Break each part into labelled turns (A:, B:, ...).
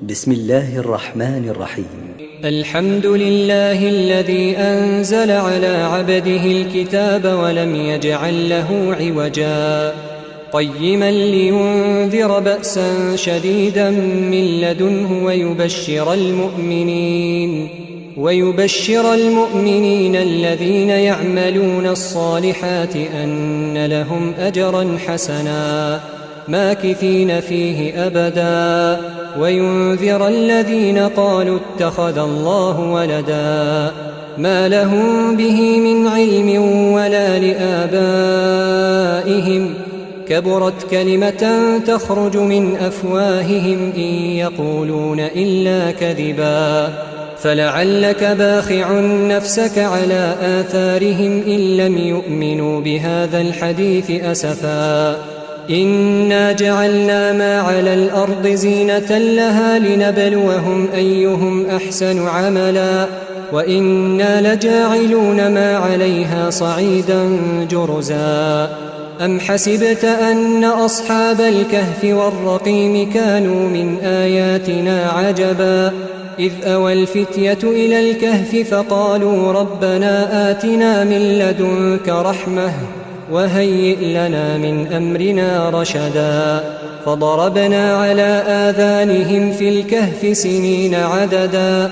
A: بسم الله الرحمن الرحيم.
B: الحمد لله الذي أنزل على عبده الكتاب ولم يجعل له عوجا قيما لينذر بأسا شديدا من لدنه ويبشر المؤمنين الذين يعملون الصالحات أن لهم أجرا حسنا ماكثين فيه أبدا وينذر الذين قالوا اتخذ الله ولدا ما لهم به من علم ولا لآبائهم كبرت كلمة تخرج من أفواههم إن يقولون إلا كذبا فلعلك باخع نفسك على آثارهم إن لم يؤمنوا بهذا الحديث أسفا إنا جعلنا ما على الأرض زينة لها لنبلوهم أيهم أحسن عملا وإنا لجاعلون ما عليها صعيدا جرزا أم حسبت أن أصحاب الكهف والرقيم كانوا من آياتنا عجبا إذ أوى الفتية إلى الكهف فقالوا ربنا آتنا من لدنك رحمة وهيئ لنا من أمرنا رشدا فضربنا على آذانهم في الكهف سنين عددا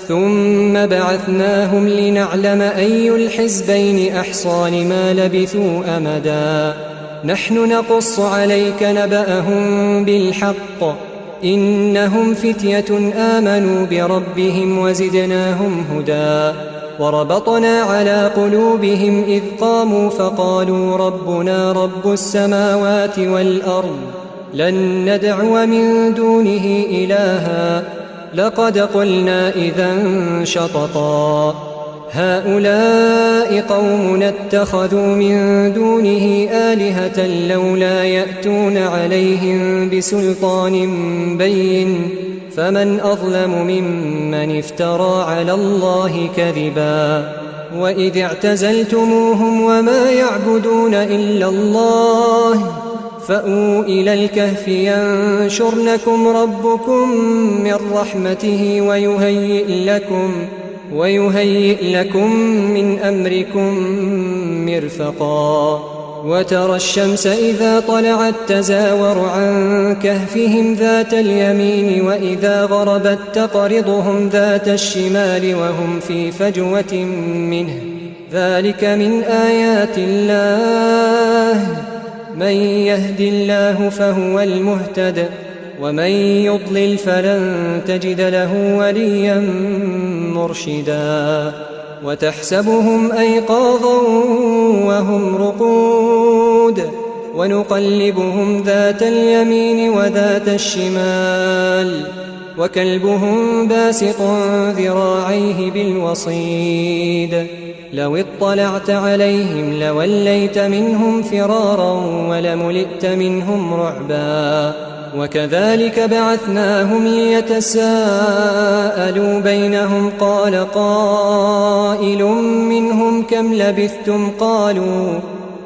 B: ثم بعثناهم لنعلم أي الحزبين أحصى لما لبثوا أمدا نحن نقص عليك نبأهم بالحق إنهم فتية آمنوا بربهم وزدناهم هدى وربطنا على قلوبهم إذ قاموا فقالوا ربنا رب السماوات والأرض لن ندعو من دونه إلها لقد قلنا إذا شططا هؤلاء قومنا اتخذوا من دونه آلهة لولا يأتون عليهم بسلطان بين فمن أظلم ممن افترى على الله كذبا وإذ اعتزلتموهم وما يعبدون إلا الله فأووا إلى الكهف ينشر لكم ربكم من رحمته ويهيئ لكم من أمركم مرفقا وترى الشمس إذا طلعت تزاور عن كهفهم ذات اليمين وإذا غربت تقرضهم ذات الشمال وهم في فجوة منه ذلك من آيات الله من يهد الله فهو المهتد ومن يضلل فلن تجد له وليا مرشدا وتحسبهم أيقاظا وهم رقود ونقلبهم ذات اليمين وذات الشمال وكلبهم باسط ذراعيه بالوصيد لو اطلعت عليهم لوليت منهم فرارا ولملئت منهم رعبا وكذلك بعثناهم ليتساءلوا بينهم قال قائل منهم كم لبثتم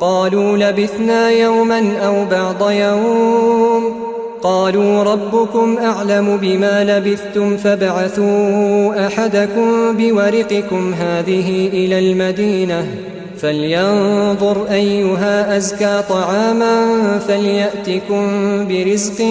B: قالوا لبثنا يوما أو بعض يوم قالوا ربكم أعلم بما لبثتم فابعثوا أحدكم بورقكم هذه إلى المدينة فلينظر أيها أزكى طعاما فليأتكم برزق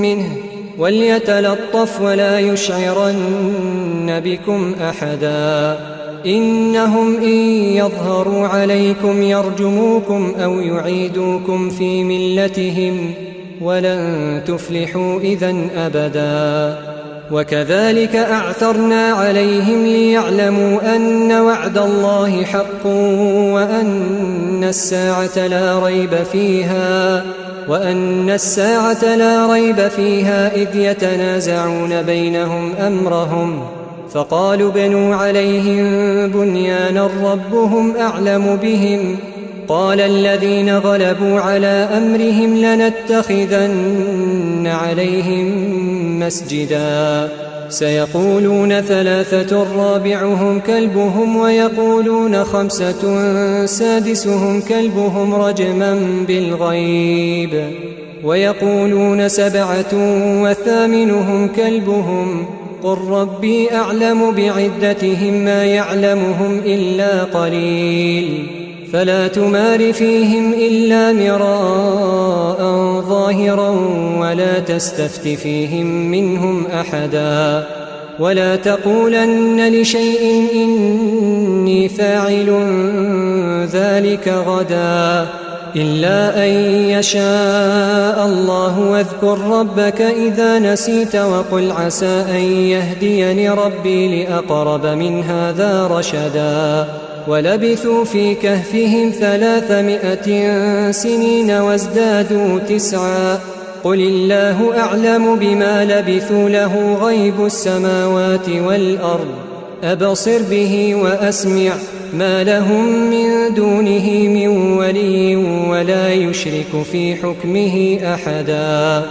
B: منه وليتلطف ولا يشعرن بكم أحدا إنهم إن يظهروا عليكم يرجموكم أو يعيدوكم في ملتهم ولن تفلحوا إذن أبدا وكذلك أعثرنا عليهم ليعلموا أن وعد الله حق وأن الساعة لا ريب فيها إذ يتنازعون بينهم أمرهم فقالوا بنوا عليهم بنيانا ربهم أعلم بهم قال الذين غلبوا على أمرهم لنتخذن عليهم مسجدا سيقولون 3 رابعهم كلبهم ويقولون 5 سادسهم كلبهم رجما بالغيب ويقولون 7 وثامنهم كلبهم قل ربي أعلم بعدتهم ما يعلمهم إلا قليل فلا تمار فيهم إلا مراء ظاهرا ولا تستفت فيهم منهم أحدا ولا تقولن لشيء إني فاعل ذلك غدا إلا أن يشاء الله واذكر ربك إذا نسيت وقل عسى أن يهديني ربي لأقرب من هذا رشدا ولبثوا في كهفهم 300 سنين وازدادوا 9 قل الله أعلم بما لبثوا له غيب السماوات والأرض أبصر به وأسمع ما لهم من دونه من ولي ولا يشرك في حكمه أحدا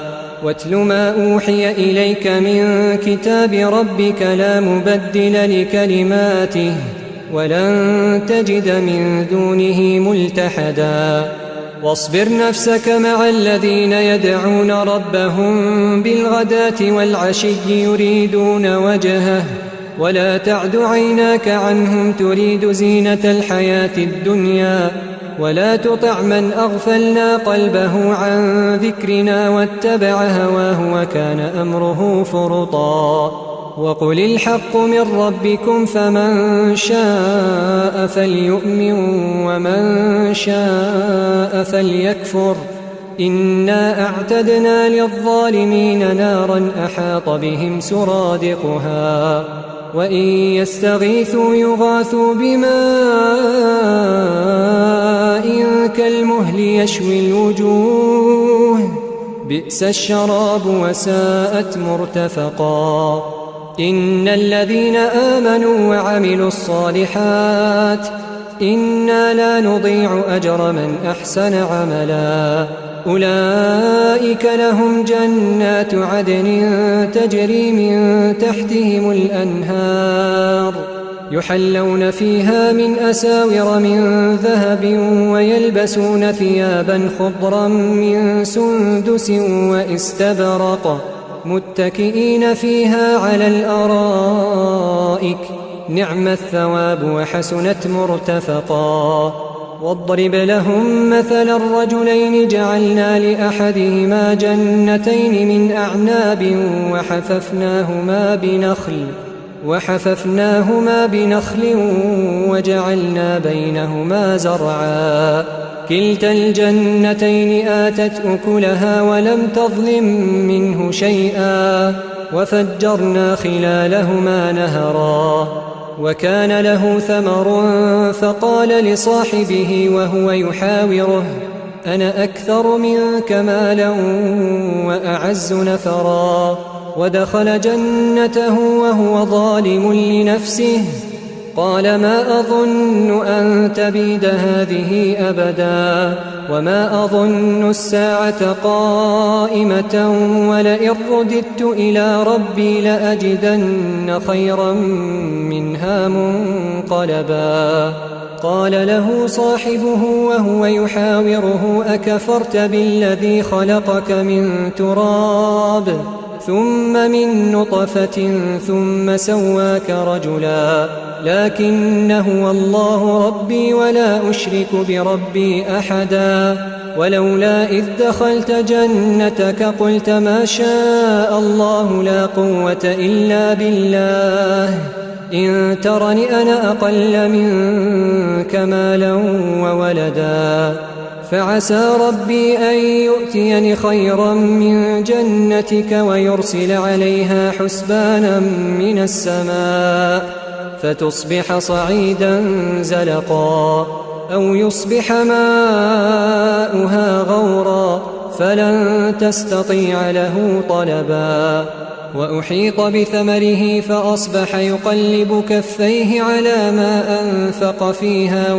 B: واتل ما أوحي إليك من كتاب ربك لا مبدل لكلماته ولن تجد من دونه ملتحدا واصبر نفسك مع الذين يدعون ربهم بالغداة والعشي يريدون وجهه ولا تعد عيناك عنهم تريد زينة الحياة الدنيا ولا تطع من أغفلنا قلبه عن ذكرنا واتبع هواه وكان أمره فرطا وقل الحق من ربكم فمن شاء فليؤمن ومن شاء فليكفر إنا أعتدنا للظالمين نارا أحاط بهم سرادقها وإن يستغيثوا يغاثوا بماء كالمهل يشوي الوجوه بئس الشراب وساءت مرتفقا إن الذين آمنوا وعملوا الصالحات إنا لا نضيع أجر من أحسن عملا أولئك لهم جنات عدن تجري من تحتهم الأنهار يحلون فيها من أساور من ذهب ويلبسون ثيابا خضرا من سندس واستبرق متكئين فيها على الأرائك نعم الثواب وحسنت مرتفقا واضرب لهم مثل الرجلين جعلنا لأحدهما جنتين من أعناب وحففناهما بنخل وجعلنا بينهما زرعا كلتا الجنتين آتت أكلها ولم تظلم منه شيئا وفجرنا خلالهما نهرا وكان له ثمر فقال لصاحبه وهو يحاوره أنا أكثر منك مالا وأعز نفرا ودخل جنته وهو ظالم لنفسه قال ما أظن أن تبيد هذه أبدا وما أظن الساعة قائمة ولئن رددت إلى ربي لأجدن خيرا منها منقلبا قال له صاحبه وهو يحاوره أكفرت بالذي خلقك من تراب ثم من نطفة ثم سواك رجلا لكن هو الله ربي ولا أشرك بربي أحدا ولولا إذ دخلت جنتك قلت ما شاء الله لا قوة إلا بالله إن ترني أنا أقل منك مالا وولدا فعسى ربي أن يؤتيني خيرا من جنتك ويرسل عليها حسبانا من السماء فتصبح صعيدا زلقا أو يصبح ماؤها غورا فلن تستطيع له طلبا وأحيط بثمره فأصبح يقلب كفيه على ما أنفق فيها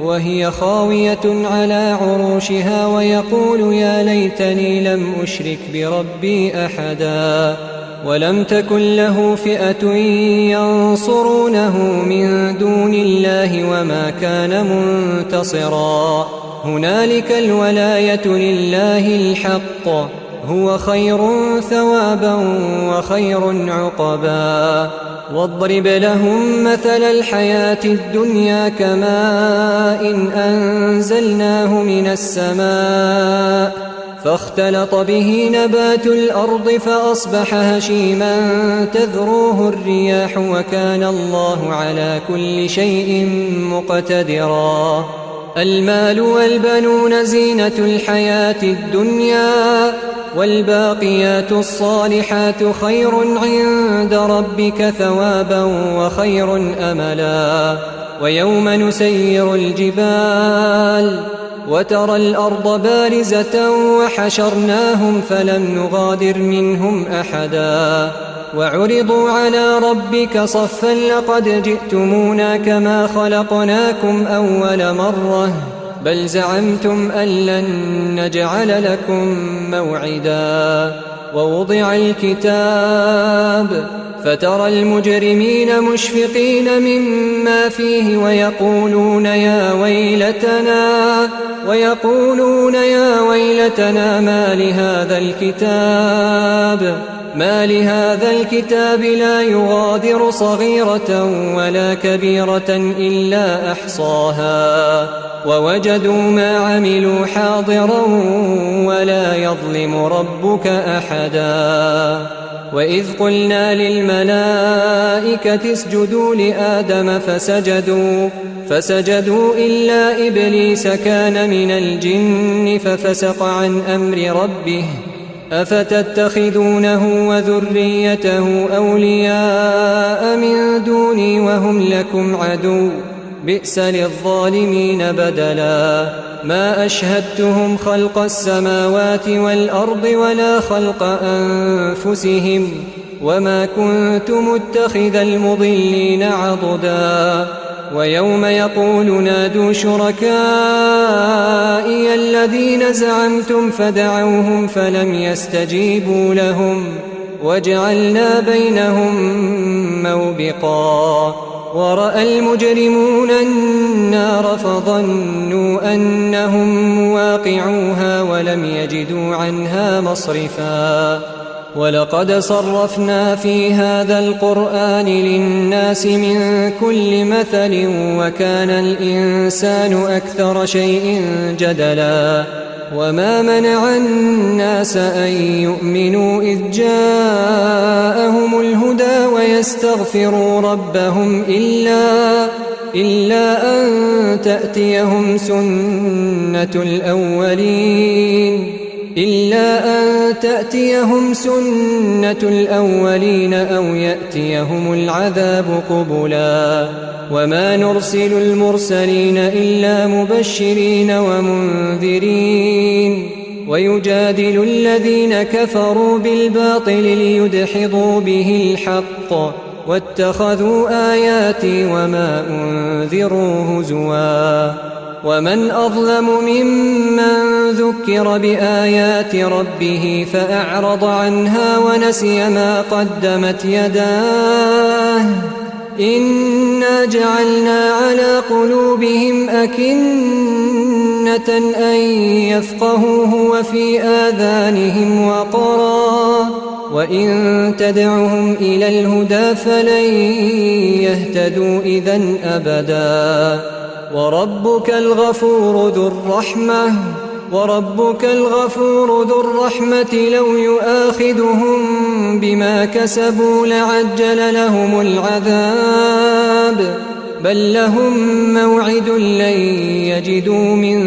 B: وهي خاوية على عروشها ويقول يا ليتني لم أشرك بربي أحدا ولم تكن له فئة ينصرونه من دون الله وما كان منتصرا هنالك الولاية لله الحق هو خير ثوابا وخير عقبا واضرب لهم مثل الحياة الدنيا كماء أنزلناه من السماء فاختلط به نبات الأرض فأصبح هشيما تذروه الرياح وكان الله على كل شيء مقتدرا المال والبنون زينة الحياة الدنيا والباقيات الصالحات خير عند ربك ثوابا وخير أملا ويوم نسير الجبال وترى الأرض بارزة وحشرناهم فلم نغادر منهم أحدا وعرضوا على ربك صفا لقد جئتمونا كما خلقناكم أول مرة بل زعمتم أن لن نجعل لكم موعدا ووضع الكتاب فترى المجرمين مشفقين مما فيه ويقولون يا ويلتنا ما لهذا الكتاب لا يغادر صغيرة ولا كبيرة إلا أحصاها ووجدوا ما عملوا حاضرا ولا يظلم ربك أحدا وإذ قلنا للملائكة اسجدوا لآدم فسجدوا إلا إبليس كان من الجن ففسق عن أمر ربه أفتتخذونه وذريته أولياء من دوني وهم لكم عدو بئس للظالمين بدلا ما أشهدتهم خلق السماوات والأرض ولا خلق أنفسهم وما كنت متخذ المضلين عضدا ويوم يقول نادوا شركائي الذين زعمتم فدعوهم فلم يستجيبوا لهم وجعلنا بينهم موبقا ورأى المجرمون النار فظنوا أنهم مواقعوها ولم يجدوا عنها مصرفا ولقد صرفنا في هذا القرآن للناس من كل مثل وكان الإنسان أكثر شيء جدلا وما منع الناس أن يؤمنوا إذ جاءهم الهدى ويستغفروا ربهم إلا أن تأتيهم سنة الأولين أو يأتيهم العذاب قبلا وما نرسل المرسلين إلا مبشرين ومنذرين ويجادل الذين كفروا بالباطل ليدحضوا به الحق واتخذوا آياتي وما أنذروا هزوا ومن أظلم ممن ذكر بآيات ربه فأعرض عنها ونسي ما قدمت يداه إنا جعلنا على قلوبهم أكنة أن يفقهوه وفي آذانهم وقرا وإن تدعهم إلى الهدى فلن يهتدوا إذن أبدا وربك الغفور ذو الرحمة لو يؤاخذهم بما كسبوا لعجل لهم العذاب بل لهم موعد لن يجدوا من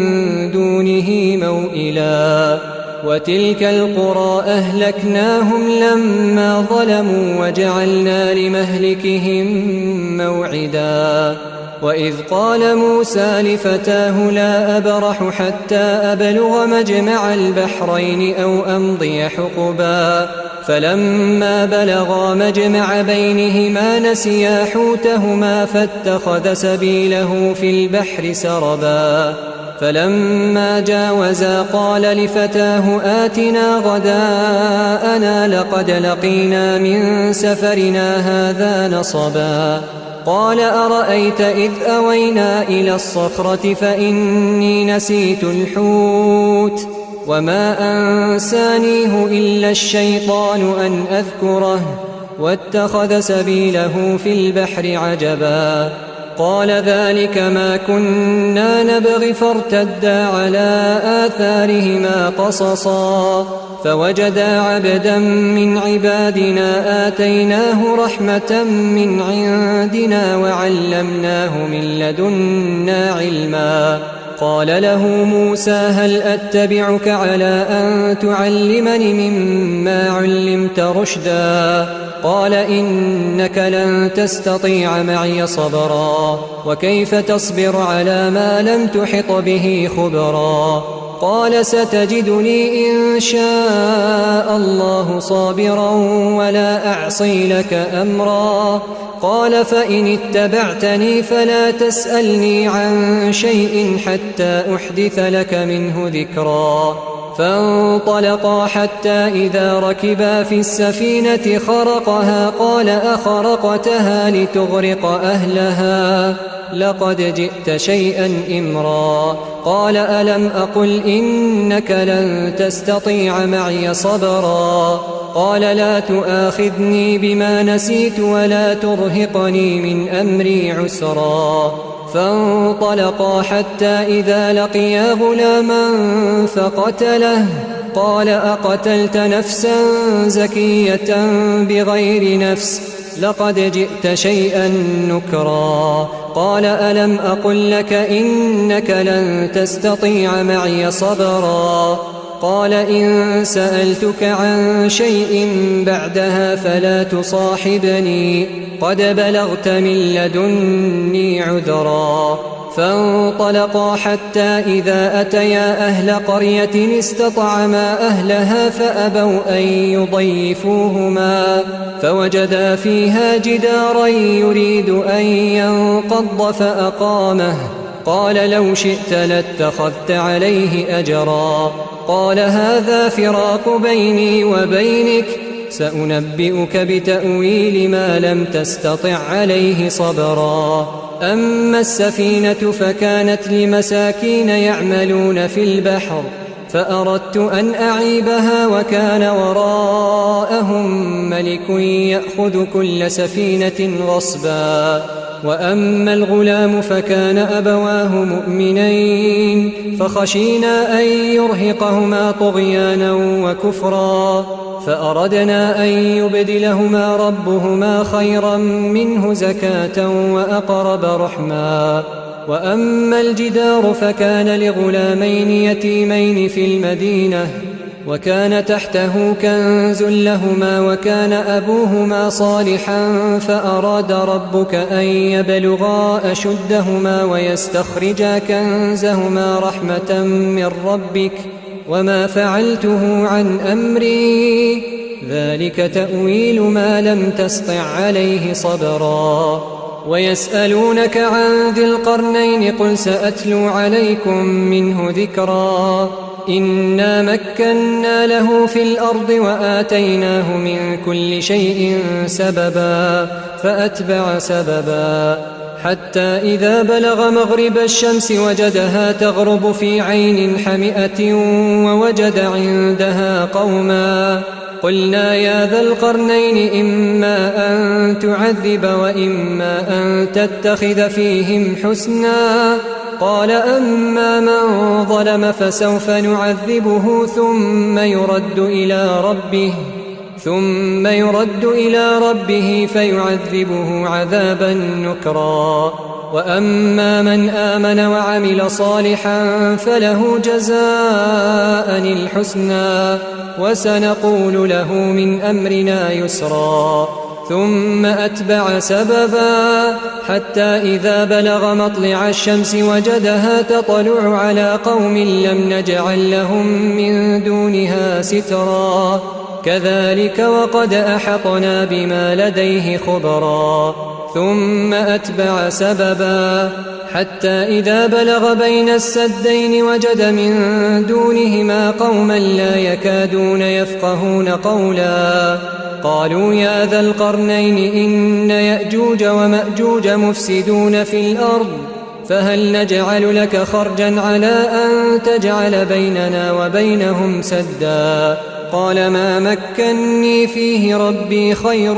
B: دونه موئلا وتلك القرى أهلكناهم لما ظلموا وجعلنا لمهلكهم موعدا وإذ قال موسى لفتاه لا أبرح حتى أبلغ مجمع البحرين أو أمضي حقبا فلما بلغا مجمع بينهما نسيا حوتهما فاتخذ سبيله في البحر سربا فلما جاوزا قال لفتاه آتنا غداءنا لقد لقينا من سفرنا هذا نصبا قال أرأيت إذ أوينا إلى الصخرة فإني نسيت الحوت وما أنسانيه إلا الشيطان أن أذكره واتخذ سبيله في البحر عجبا قال ذلك ما كنا نبغي فارتدا على آثارهما قصصا فوجدا عبدا من عبادنا آتيناه رحمة من عندنا وعلمناه من لدنا علما قال له موسى هل أتبعك على أن تعلمني مما علمت رشدا قال إنك لن تستطيع معي صبرا وكيف تصبر على ما لم تحط به خبرا قال ستجدني إن شاء الله صابرا ولا أعصي لك أمرا قال فإن اتبعتني فلا تسألني عن شيء حتى أحدث لك منه ذكرا فانطلقا حتى إذا ركبا في السفينة خرقها قال أخرقتها لتغرق أهلها لقد جئت شيئا إمرا قال ألم أقل إنك لن تستطيع معي صبرا قال لا تؤاخذني بما نسيت ولا ترهقني من أمري عسرا فانطلقا حتى إذا لقيا غلاما فقتله قال أقتلت نفسا زكية بغير نفس لقد جئت شيئا نكرا قال ألم أقل لك إنك لن تستطيع معي صبرا قال إن سألتك عن شيء بعدها فلا تصاحبني قد بلغت من لدني عذرا فانطلقا حتى إذا أتيا أهل قرية استطعما أهلها فأبوا أن يضيفوهما فوجدا فيها جدارا يريد أن ينقض فأقامه قال لو شئت لاتخذت عليه أجرا قال هذا فراق بيني وبينك سأنبئك بتأويل ما لم تستطع عليه صبرا أما السفينة فكانت لمساكين يعملون في البحر فأردت أن أعيبها وكان وراءهم ملك يأخذ كل سفينة غصبا وأما الغلام فكان أبواه مؤمنين فخشينا أن يرهقهما طغيانا وكفرا فأردنا أن يبدلهما ربهما خيرا منه زكاة وأقرب رحما وأما الجدار فكان لغلامين يتيمين في المدينة وكان تحته كنز لهما وكان أبوهما صالحا فأراد ربك أن يبلغا أشدهما ويستخرجا كنزهما رحمة من ربك وما فعلته عن أمري ذلك تأويل ما لم تسطع عليه صبرا ويسألونك عن ذي القرنين قل سأتلو عليكم منه ذكرا إنا مكنا له في الأرض وآتيناه من كل شيء سببا فأتبع سببا حتى إذا بلغ مغرب الشمس وجدها تغرب في عين حمئة ووجد عندها قوما قلنا يا ذا القرنين إما أن تعذب وإما أن تتخذ فيهم حسنا قال أما من ظلم فسوف نعذبه ثم يرد إلى ربه فيعذبه عذابا نكرا وأما من آمن وعمل صالحا فله جزاء الحسنى وسنقول له من أمرنا يسرا ثم أتبع سببا حتى إذا بلغ مطلع الشمس وجدها تطلع على قوم لم نجعل لهم من دونها سترا كذلك وقد أحطنا بما لديه خبرا ثم أتبع سببا حتى إذا بلغ بين السدين وجد من دونهما قوما لا يكادون يفقهون قولا قالوا يا ذا القرنين إن يأجوج ومأجوج مفسدون في الأرض فهل نجعل لك خرجا على أن تجعل بيننا وبينهم سدا قال ما مكني فيه ربي خير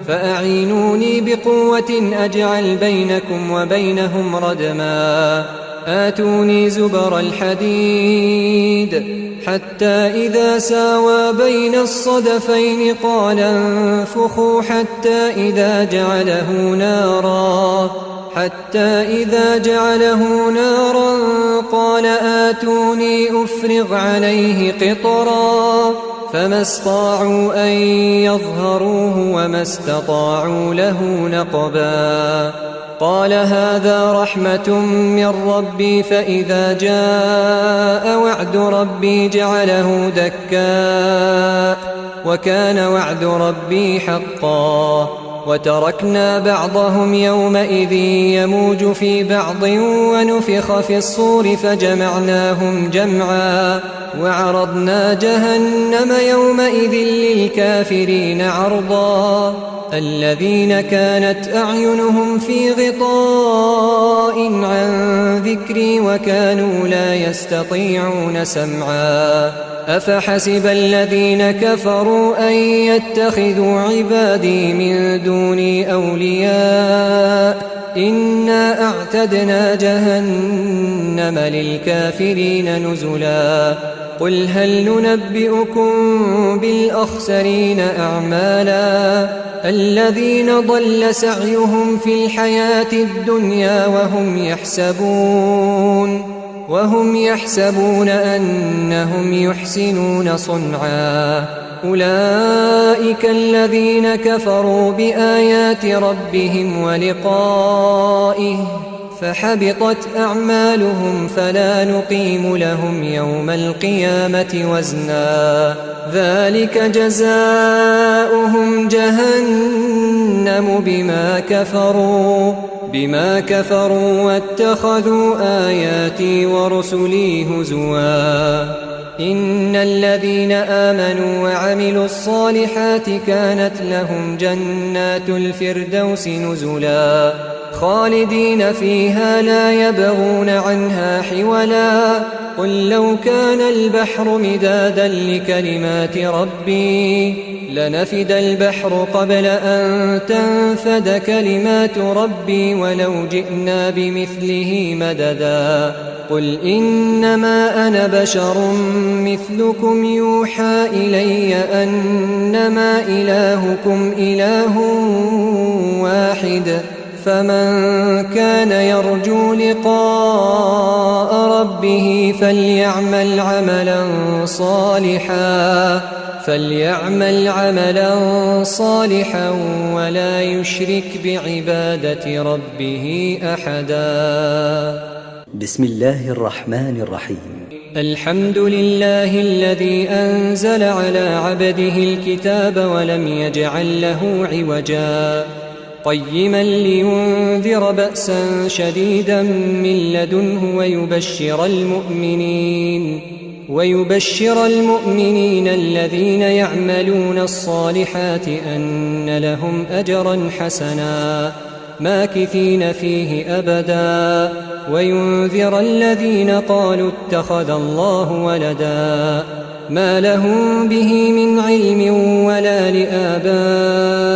B: فأعينوني بقوة أجعل بينكم وبينهم ردما آتوني زبر الحديد حتى إذا ساوى بين الصدفين قال انفخوا حتى إذا جعله نارا قال آتوني أفرغ عليه قطرا فما استطاعوا أن يظهروه وما استطاعوا له نقبا قال هذا رحمة من ربي فإذا جاء وعد ربي جعله دكا وكان وعد ربي حقا وتركنا بعضهم يومئذ يموج في بعض ونفخ في الصور فجمعناهم جمعا وعرضنا جهنم يومئذ للكافرين عرضا الذين كانت أعينهم في غطاء عن ذكري وكانوا لا يستطيعون سمعا أفحسب الذين كفروا أن يتخذوا عبادي من دوني أولياء إنا أعتدنا جهنم للكافرين نزلا قل هل ننبئكم بالأخسرين أعمالا الذين ضل سعيهم في الحياة الدنيا وهم يحسبون أنهم يحسنون صنعا أولئك الذين كفروا بآيات ربهم ولقائه فحبطت أعمالهم فلا نقيم لهم يوم القيامة وزنا ذلك جزاؤهم جهنم بما كفروا واتخذوا آياتي ورسلي هزوا إن الذين آمنوا وعملوا الصالحات كانت لهم جنات الفردوس نزلا خالدين فيها لا يبغون عنها حولا قل لو كان البحر مدادا لكلمات ربي لنفد البحر قبل أن تنفد كلمات ربي ولو جئنا بمثله مددا قل إنما أنا بشر مثلكم يوحى إلي أنما إلهكم إله واحد فمن كان يرجو لقاء ربه فليعمل عملا صالحا ولا يشرك بعبادة ربه أحدا
A: بسم الله الرحمن الرحيم
B: الحمد لله الذي أنزل على عبده الكتاب ولم يجعل له عوجا قيما لينذر بأسا شديدا من لدنه ويبشر المؤمنين الذين يعملون الصالحات أن لهم أجرا حسنا ماكثين فيه أبدا وينذر الذين قالوا اتخذ الله ولدا ما لهم به من علم ولا لآبائهم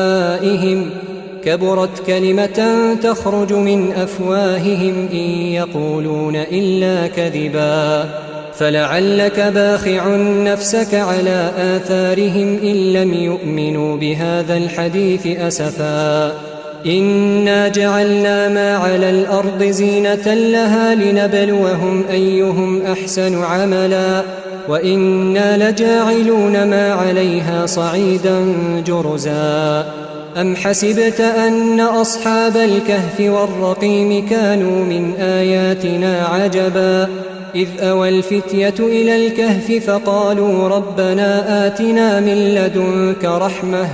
B: كبرت كلمة تخرج من أفواههم إن يقولون إلا كذبا فلعلك باخع نفسك على آثارهم إن لم يؤمنوا بهذا الحديث أسفا إنا جعلنا ما على الأرض زينة لها لنبلوهم أيهم أحسن عملا وإنا لجاعلون ما عليها صعيدا جرزا أم حسبت أن أصحاب الكهف والرقيم كانوا من آياتنا عجبا إذ أوى الفتية إلى الكهف فقالوا ربنا آتنا من لدنك رحمة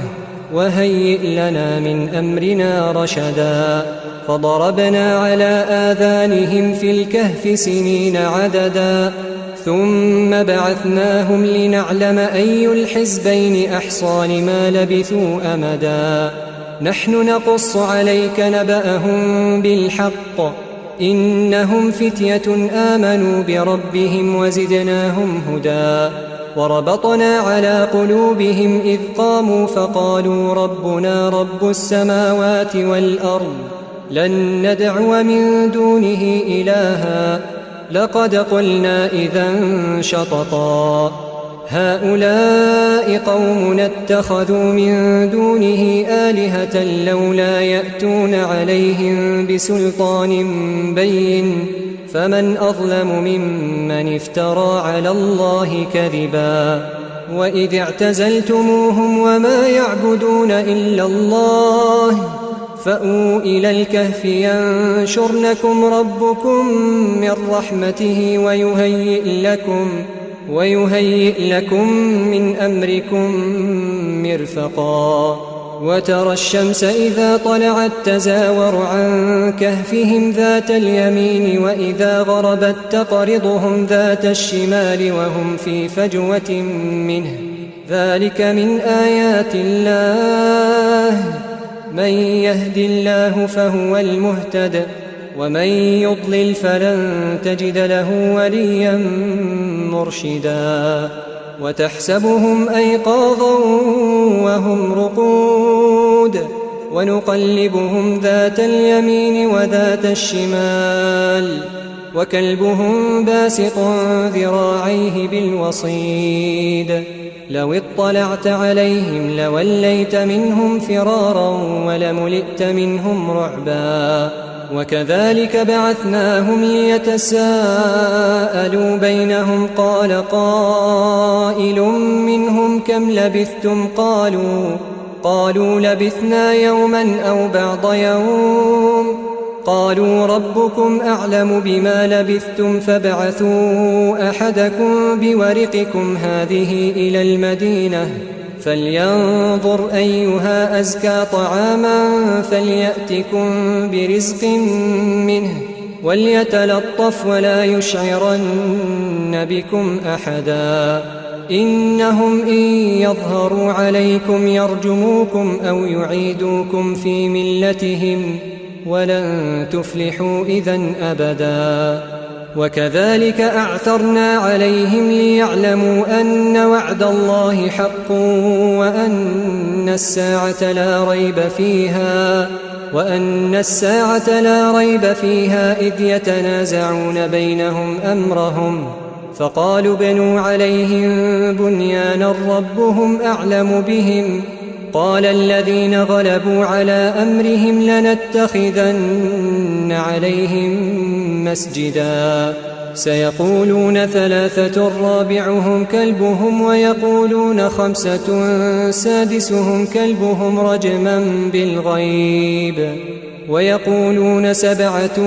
B: وهيئ لنا من أمرنا رشدا فضربنا على آذانهم في الكهف سنين عددا ثم بعثناهم لنعلم أي الحزبين أحصى لما لبثوا أمدا نحن نقص عليك نبأهم بالحق إنهم فتية آمنوا بربهم وزدناهم هدى وربطنا على قلوبهم إذ قاموا فقالوا ربنا رب السماوات والأرض لن ندعو من دونه إلها لقد قلنا إذا شططا هؤلاء قومنا اتخذوا من دونه آلهة لولا يأتون عليهم بسلطان بين فمن أظلم ممن افترى على الله كذبا وإذ اعتزلتموهم وما يعبدون إلا الله فأووا إلى الكهف ينشر لكم ربكم من رحمته ويهيئ لكم من أمركم مرفقا وترى الشمس إذا طلعت تزاور عن كهفهم ذات اليمين وإذا غربت تقرضهم ذات الشمال وهم في فجوة منه ذلك من آيات الله من يهد الله فهو المهتد ومن يضلل فلن تجد له وليا مرشدا وتحسبهم أيقاظا وهم رقود ونقلبهم ذات اليمين وذات الشمال وكلبهم باسط ذراعيه بالوصيد لو اطلعت عليهم لوليت منهم فرارا ولملئت منهم رعبا وكذلك بعثناهم ليتساءلوا بينهم قال قائل منهم كم لبثتم قالوا لبثنا يوما أو بعض يوم قالوا ربكم أعلم بما لبثتم فابعثوا أحدكم بورقكم هذه إلى المدينة فلينظر أيها أزكى طعاما فليأتكم برزق منه وليتلطف ولا يشعرن بكم أحدا إنهم إن يظهروا عليكم يرجموكم أو يعيدوكم في ملتهم ولن تفلحوا إذن أبدا وكذلك أعثرنا عليهم ليعلموا أن وعد الله حق وأن الساعة لا ريب فيها إذ يتنازعون بينهم أمرهم فقالوا بنوا عليهم بنيانا ربهم أعلم بهم قال الذين غلبوا على أمرهم لنتخذن عليهم مسجدا سيقولون ثلاثة رابعهم كلبهم ويقولون خمسة سادسهم كلبهم رجما بالغيب ويقولون سبعة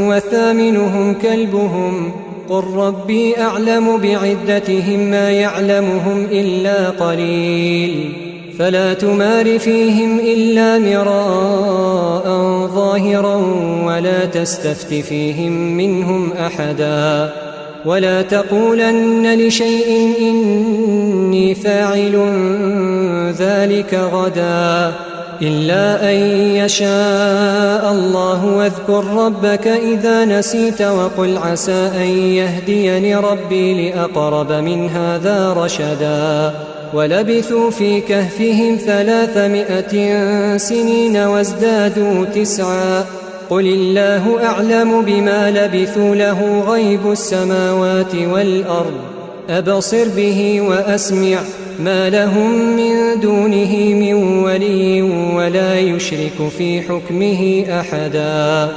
B: وثامنهم كلبهم قل ربي أعلم بعدتهم ما يعلمهم إلا قليل فلا تمار فيهم إلا مراء ظاهرا ولا تستفت فيهم منهم أحدا ولا تقولن لشيء إني فاعل ذلك غدا إلا أن يشاء الله واذكر ربك إذا نسيت وقل عسى أن يهديني ربي لأقرب من هذا رشدا ولبثوا في كهفهم 300 سنين وازدادوا 9 قل الله أعلم بما لبثوا له غيب السماوات والأرض أبصر به وأسمع ما لهم من دونه من ولي ولا يشرك في حكمه أحدا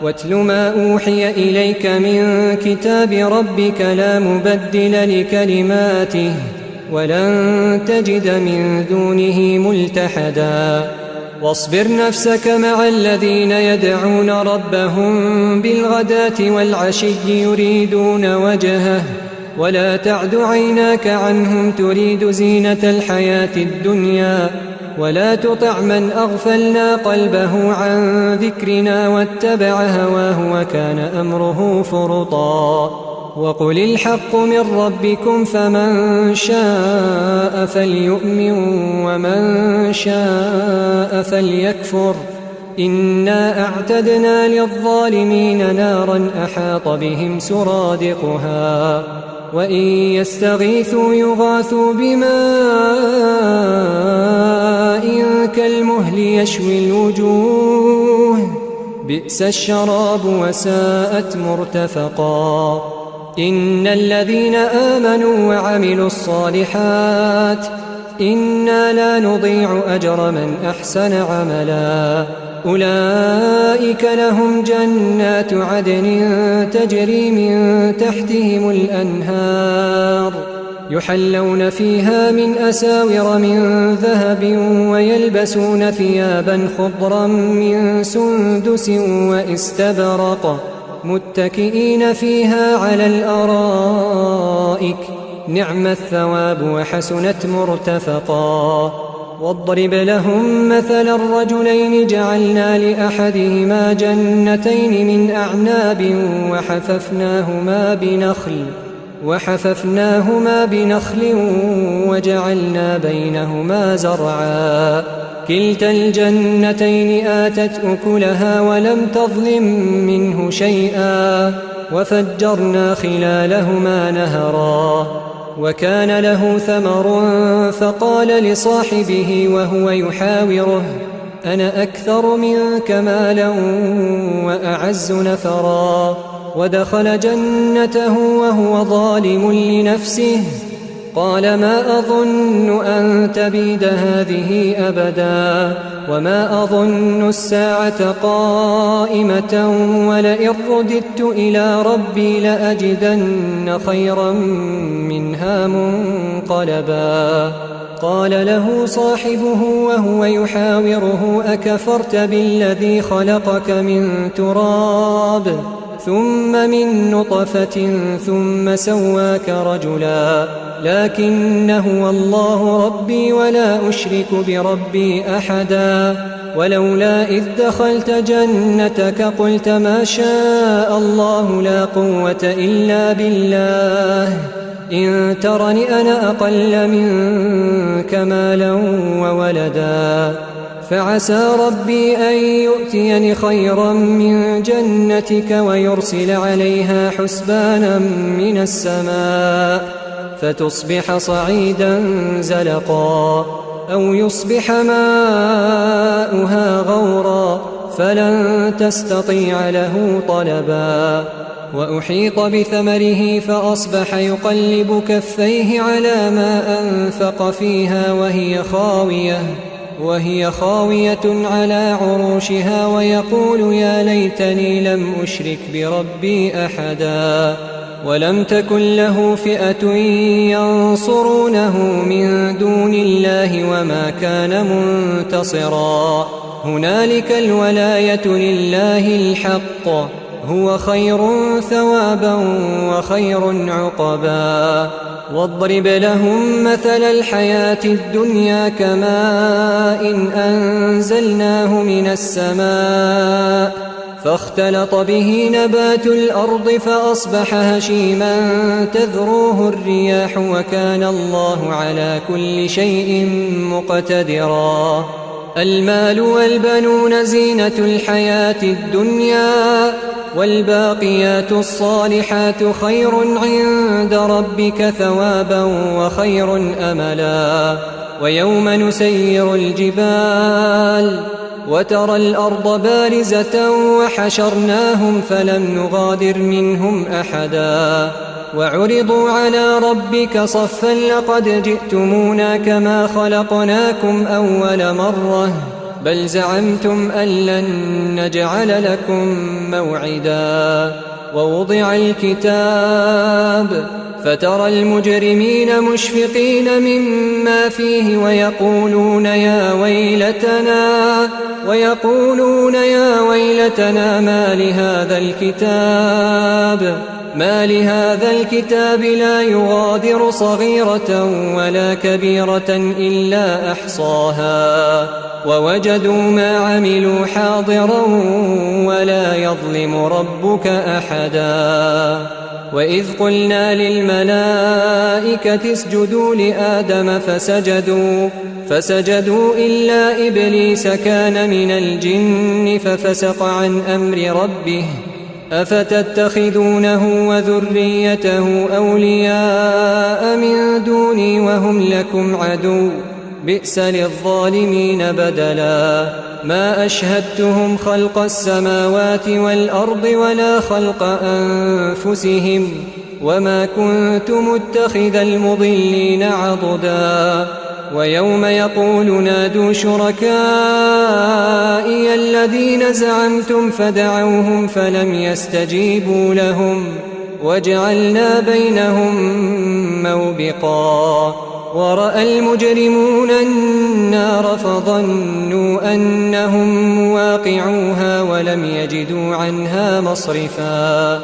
B: واتل ما أوحي إليك من كتاب ربك لا مبدل لكلماته ولن تجد من دونه ملتحدا واصبر نفسك مع الذين يدعون ربهم بالغداة والعشي يريدون وجهه ولا تعد عيناك عنهم تريد زينة الحياة الدنيا ولا تطع من أغفلنا قلبه عن ذكرنا واتبع هواه وكان أمره فرطا وقل الحق من ربكم فمن شاء فليؤمن ومن شاء فليكفر إنا أعتدنا للظالمين نارا أحاط بهم سرادقها وإن يستغيثوا يغاثوا بماء كالمهل يشوي الوجوه بئس الشراب وساءت مرتفقا إن الذين آمنوا وعملوا الصالحات إنا لا نضيع أجر من أحسن عملا أولئك لهم جنات عدن تجري من تحتهم الأنهار يحلون فيها من أساور من ذهب ويلبسون ثيابا خضرا من سندس واستبرق متكئين فيها على الأرائك نعم الثواب وحسنت مرتفقا واضرب لهم مثل الرجلين جعلنا لأحدهما جنتين من أعناب وحففناهما بنخل وجعلنا بينهما زرعا كلتا الجنتين آتت أكلها ولم تظلم منه شيئا وفجرنا خلالهما نهرا وكان له ثمر فقال لصاحبه وهو يحاوره أنا أكثر منك مالا وأعز نفرا ودخل جنته وهو ظالم لنفسه قال ما أظن أن تبيد هذه أبدا وما أظن الساعة قائمة ولئن رددت إلى ربي لأجدن خيرا منها منقلبا قال له صاحبه وهو يحاوره أكفرت بالذي خلقك من تراب ثم من نطفة ثم سواك رجلا لكن هو الله ربي ولا أشرك بربي أحدا ولولا إذ دخلت جنتك قلت ما شاء الله لا قوة إلا بالله إن ترني أنا أقل منك مالا وولدا فعسى ربي أن يؤتيني خيرا من جنتك ويرسل عليها حسبانا من السماء فتصبح صعيدا زلقا أو يصبح ماؤها غورا فلن تستطيع له طلبا وأحيط بثمره فأصبح يقلب كفيه على ما أنفق فيها وهي خاوية على عروشها ويقول يا ليتني لم أشرك بربي أحدا ولم تكن له فئة ينصرونه من دون الله وما كان منتصرا هنالك الولاية لله الحق هو خير ثوابا وخير عقبا واضرب لهم مثل الحياة الدنيا كماء أنزلناه من السماء فاختلط به نبات الأرض فأصبح هشيما تذروه الرياح وكان الله على كل شيء مقتدرا المال والبنون زينة الحياة الدنيا والباقيات الصالحات خير عند ربك ثوابا وخير أملا ويوم نسير الجبال وترى الأرض بارزة وحشرناهم فلم نغادر منهم أحدا وعرضوا على ربك صفا لقد جئتمونا كما خلقناكم أول مرة بل زعمتم أن لن نجعل لكم موعدا ووضع الكتاب فترى المجرمين مشفقين مما فيه ويقولون يا ويلتنا ما لهذا الكتاب لا يغادر صغيرة ولا كبيرة إلا أحصاها ووجدوا ما عملوا حاضرا ولا يظلم ربك أحدا. وإذ قلنا للملائكة اسجدوا لآدم فسجدوا إلا إبليس كان من الجن ففسق عن أمر ربه أفتتخذونه وذريته أولياء من دوني وهم لكم عدو بئس للظالمين بدلا. ما أشهدتهم خلق السماوات والأرض ولا خلق أنفسهم وما كنت متخذ المضلين عضدا. ويوم يقول نادوا شركائي الذين زعمتم فدعوهم فلم يستجيبوا لهم وجعلنا بينهم موبقا. ورأى المجرمون النار فظنوا أنهم واقعوها ولم يجدوا عنها مصرفا.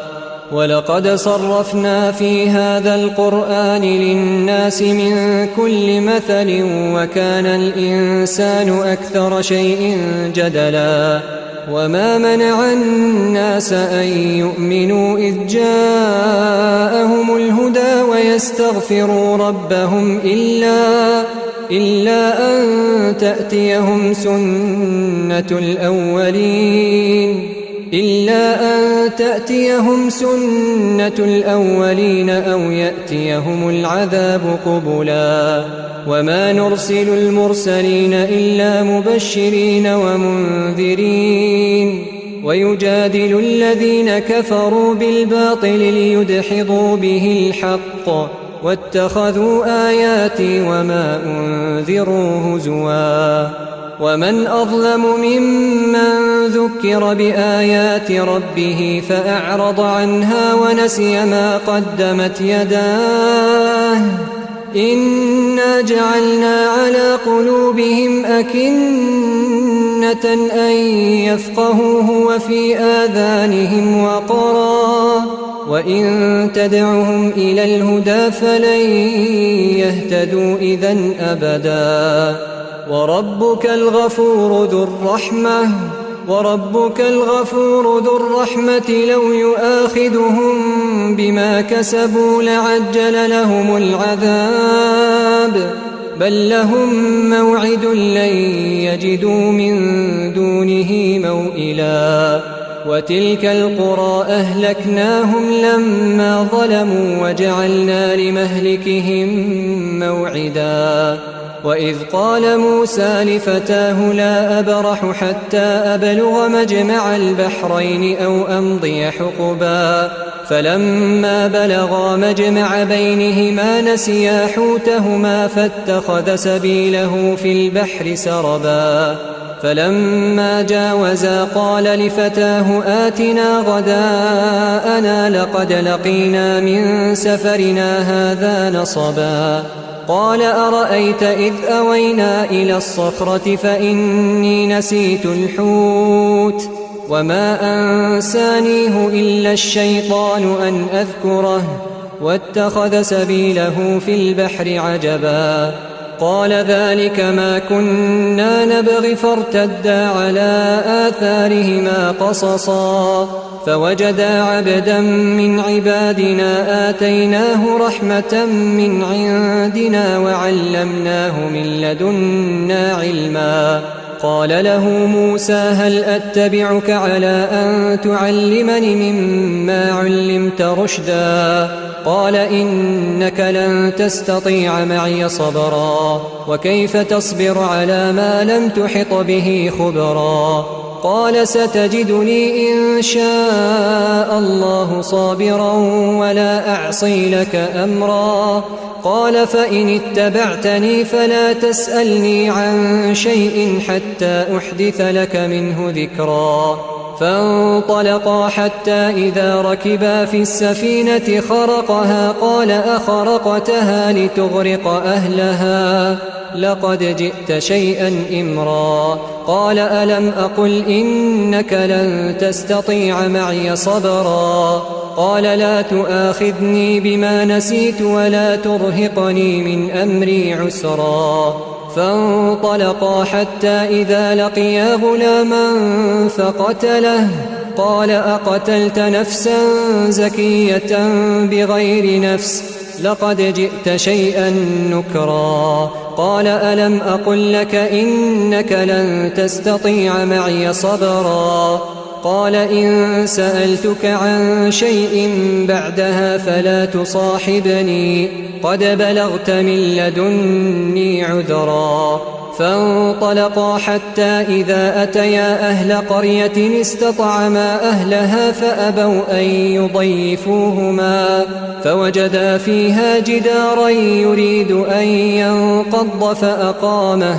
B: ولقد صرفنا في هذا القرآن للناس من كل مثل وكان الإنسان أكثر شيء جدلا. وما منع الناس أن يؤمنوا إذ جاءهم الهدى ويستغفروا ربهم إلا أن تأتيهم سنة الأولين أو يأتيهم العذاب قبلا. وما نرسل المرسلين إلا مبشرين ومنذرين ويجادل الذين كفروا بالباطل ليدحضوا به الحق واتخذوا آياتي وما أنذروا هزوا. ومن أظلم ممن ذكر بآيات ربه فأعرض عنها ونسي ما قدمت يداه إنا جعلنا على قلوبهم أكنة أن يفقهوه وفي آذانهم وقرا وإن تدعهم إلى الهدى فلن يهتدوا إذن أبدا. وربك الغفور ذو الرحمة لو يؤاخذهم بما كسبوا لعجل لهم العذاب بل لهم موعد لن يجدوا من دونه موئلا. وتلك القرى أهلكناهم لما ظلموا وجعلنا لمهلكهم موعدا. وإذ قال موسى لفتاه لا أبرح حتى أبلغ مجمع البحرين أو أمضي حقبا فلما بلغا مجمع بينهما نسيا حوتهما فاتخذ سبيله في البحر سربا. فلما جاوزا قال لفتاه آتنا غداءنا لقد لقينا من سفرنا هذا نصبا. قال أرأيت إذ أوينا إلى الصخرة فإني نسيت الحوت وما أنسانيه إلا الشيطان أن أذكره واتخذ سبيله في البحر عجبا. قال ذلك ما كنا نبغي فارتدا على آثارهما قصصا فوجدا عبدا من عبادنا آتيناه رحمة من عندنا وعلمناه من لدنا علما. قال له موسى هل أتبعك على أن تعلمني مما علمت رشدا قال إنك لن تستطيع معي صبرا وكيف تصبر على ما لم تحط به خبرا. قال ستجدني إن شاء الله صابرا ولا أعصي لك أمرا. قال فإن اتبعتني فلا تسألني عن شيء حتى أحدث لك منه ذكرا. فانطلقا حتى إذا ركبا في السفينة خرقها قال أخرقتها لتغرق أهلها لقد جئت شيئا إمرا قال ألم أقل إنك لن تستطيع معي صبرا قال لا تؤاخذني بما نسيت ولا ترهقني من أمري عسرا فانطلقا حتى إذا لقيا غلاما فقتله قال أقتلت نفسا زكية بغير نفس لقد جئت شيئا نكرا قال ألم أقل لك إنك لن تستطيع معي صبرا قال إن سألتك عن شيء بعدها فلا تصاحبني قد بلغت من لدني عذرا فانطلقا حتى إذا أتيا أهل قرية استطعما أهلها فأبوا أن يضيفوهما فوجدا فيها جدارا يريد أن ينقض فأقامه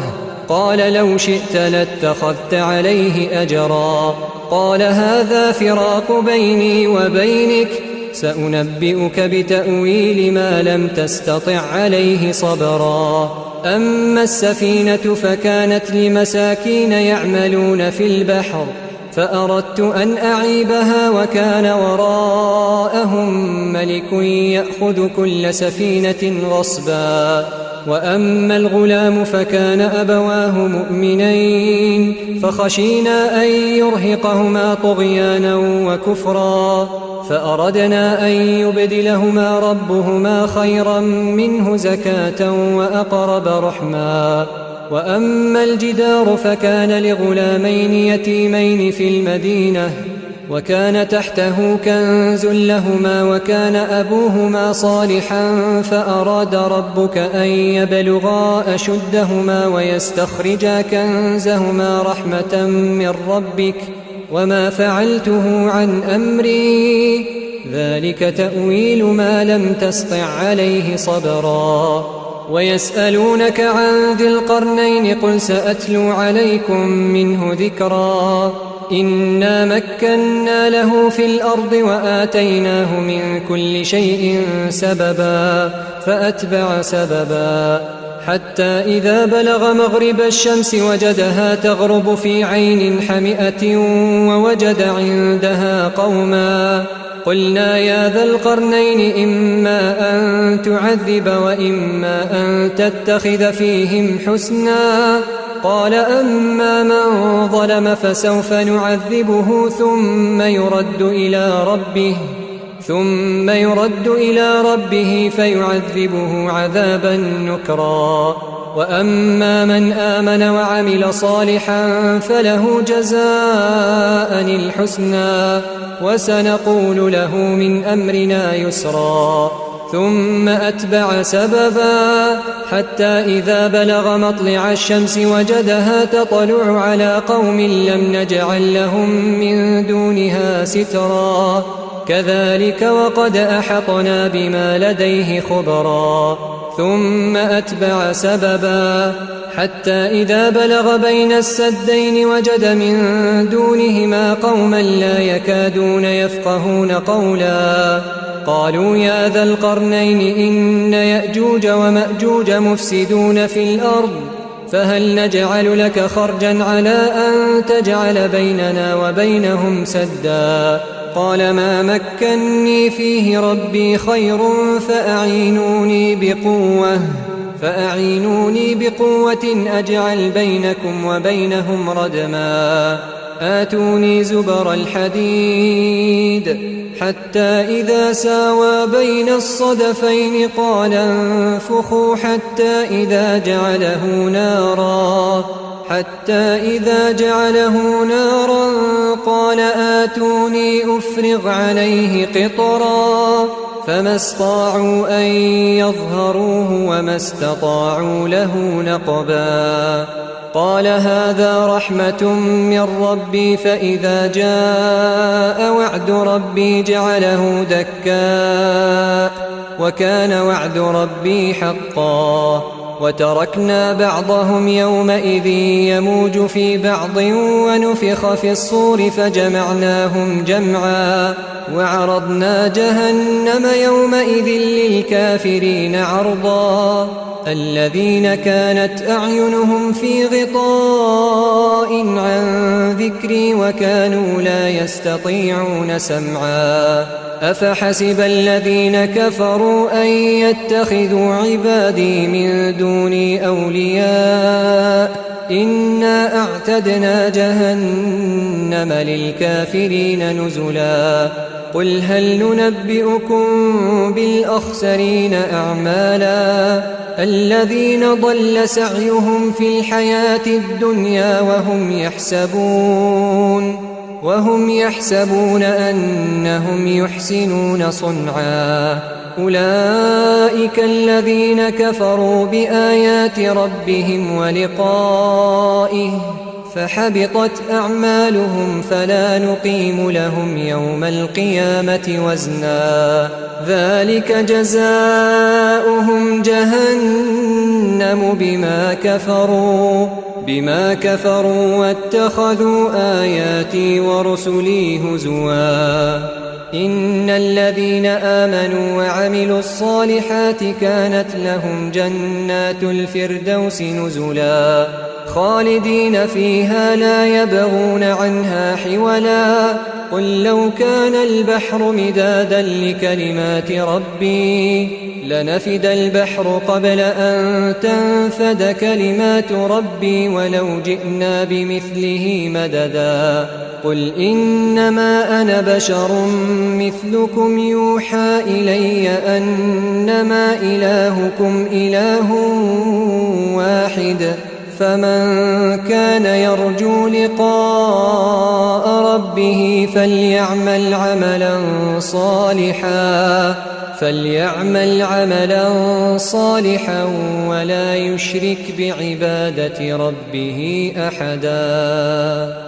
B: قال لو شئت لاتخذت عليه أجرا قال هذا فراق بيني وبينك سأنبئك بتأويل ما لم تستطع عليه صبرا أما السفينة فكانت لمساكين يعملون في البحر فأردت أن أعيبها وكان وراءهم ملك يأخذ كل سفينة غصبا وأما الغلام فكان أبواه مؤمنين فخشينا أن يرهقهما طغيانا وكفرا فأردنا أن يبدلهما ربهما خيرا منه زكاة وأقرب رحما وأما الجدار فكان لغلامين يتيمين في المدينة وكان تحته كنز لهما وكان أبوهما صالحا فأراد ربك أن يبلغا أشدهما ويستخرجا كنزهما رحمة من ربك وما فعلته عن أمري ذلك تأويل ما لم تسطع عليه صبرا ويسألونك عن ذي القرنين قل سأتلو عليكم منه ذكرا إنا مكنا له في الأرض وآتيناه من كل شيء سببا فأتبع سببا حتى إذا بلغ مغرب الشمس وجدها تغرب في عين حمئة ووجد عندها قوما قلنا يا ذا القرنين إما أن تعذب وإما أن تتخذ فيهم حسنا قال أما من ظلم فسوف نعذبه ثم يرد إلى ربه فيعذبه عذابا نكرا وأما من آمن وعمل صالحا فله جزاء الحسنى وسنقول له من أمرنا يسرا ثم أتبع سببا حتى إذا بلغ مطلع الشمس وجدها تطلع على قوم لم نجعل لهم من دونها سترا كذلك وقد أحطنا بما لديه خبرا ثم أتبع سببا حتى إذا بلغ بين السدين وجد من دونهما قوما لا يكادون يفقهون قولا قالوا يا ذا القرنين إن يأجوج ومأجوج مفسدون في الأرض فهل نجعل لك خرجا على أن تجعل بيننا وبينهم سدا قال ما مكني فيه ربي خير فأعينوني بقوة أجعل بينكم وبينهم ردما آتوني زبر الحديد حتى إذا ساوى بين الصدفين قال انفخوا حتى إذا جعله نارا قال آتوني أفرغ عليه قطرا فما استطاعوا أن يظهروه وما استطاعوا له نقبا قال هذا رحمة من ربي فإذا جاء وعد ربي جعله دكاء وكان وعد ربي حقا وتركنا بعضهم يومئذ يموج في بعض ونفخ في الصور فجمعناهم جمعا وعرضنا جهنم يومئذ للكافرين عرضا الذين كانت أعينهم في غطاء عن ذكري وكانوا لا يستطيعون سمعا أفحسب الذين كفروا أن يتخذوا عبادي من دوني أولياء إنا أعتدنا جهنم للكافرين نزلا قل هل ننبئكم بالأخسرين أعمالا الذين ضل سعيهم في الحياة الدنيا وهم يحسبون أنهم يحسنون صنعا أولئك الذين كفروا بآيات ربهم ولقائه فحبطت أعمالهم فلا نقيم لهم يوم القيامة وزنا ذلك جزاؤهم جهنم بما كفروا واتخذوا آياتي ورسلي هزوا إن الذين آمنوا وعملوا الصالحات كانت لهم جنات الفردوس نزلا خالدين فيها لا يبغون عنها حولا قل لو كان البحر مدادا لكلمات ربي لنفد البحر قبل أن تنفد كلمات ربي ولو جئنا بمثله مددا قل إنما أنا بشر مثلكم يوحى إلي أنما إلهكم إله واحد فمن كان يرجو لقاء ربه فليعمل عملا صالحا ولا يشرك بعبادة ربه أحدا